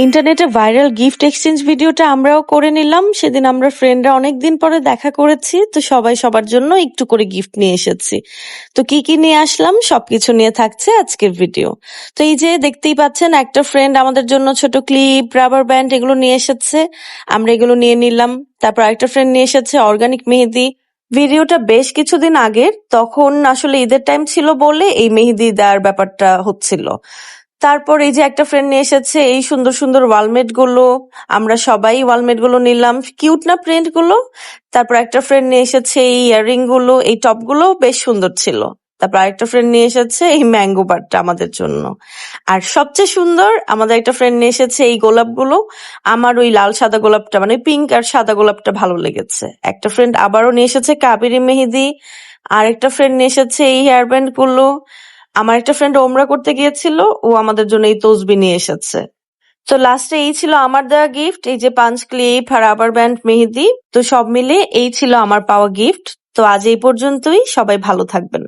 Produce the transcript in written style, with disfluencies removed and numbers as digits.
ইন্টারনেটে viral gift exchange ভিডিওটা আমরাও করে নিলাম। সেদিন আমরা ফ্রেন্ডরা অনেকদিন পরে দেখা করেছি, তো সবাই সবার জন্য একটু করে গিফট নিয়ে এসেছি। তো কি কি নিয়ে আসলাম সবকিছু নিয়ে থাকছে আজকের ভিডিও। তো এই যে দেখতেই পাচ্ছেন, একটা ফ্রেন্ড আমাদের জন্য ছোট ক্লিপ, রাবার ব্যান্ড এগুলো নিয়ে এসেছে, আমরা এগুলো নিয়ে নিলাম। তারপর আরেকটা ফ্রেন্ড নিয়ে এসেছে অর্গানিক মেহেদি। ভিডিওটা বেশ কিছুদিন আগের, তখন আসলে ঈদের টাইম ছিল বলে এই মেহেদি দেওয়ার ব্যাপারটা হচ্ছিল। তারপর এই যে একটা ফ্রেন্ড নিয়ে এসেছে এই সুন্দর সুন্দর ওয়ালমেট গুলো, আমরা সবাই ওয়ালমেট গুলো নিলাম, কিউট না প্রিন্ট গুলো। তারপর একটা ফ্রেন্ড নিয়ে এসেছে এই ইয়াররিং গুলো, এই টপ গুলো বেশ সুন্দর ছিল। তারপর আরেকটা ফ্রেন্ড নিয়ে এসেছে এই ম্যাঙ্গো বারটা আমাদের জন্য। আর সবচেয়ে সুন্দর আমাদের একটা ফ্রেন্ড নিয়ে এসেছে এই গোলাপ গুলো। আমার ওই লাল সাদা গোলাপটা, মানে পিঙ্ক আর সাদা গোলাপটা ভালো লেগেছে। একটা ফ্রেন্ড আবারও নিয়ে এসেছে কাবেরী মেহেদি। আর একটা ফ্রেন্ড নিয়ে এসেছে এই হেয়ার ব্যান্ড গুলো। আমার একটা ফ্রেন্ড ওমরা করতে গিয়েছিল, ও আমাদের জন্য এই তসবি নিয়ে এসেছে। তো লাস্টে এই ছিল আমার দেওয়া গিফট, এই যে পাঞ্চ ক্লিপ আর রাবার ব্যান্ড মেহেদি। তো সব মিলে এই ছিল আমার পাওয়া গিফট। তো আজ এই পর্যন্তই, সবাই ভালো থাকবেন।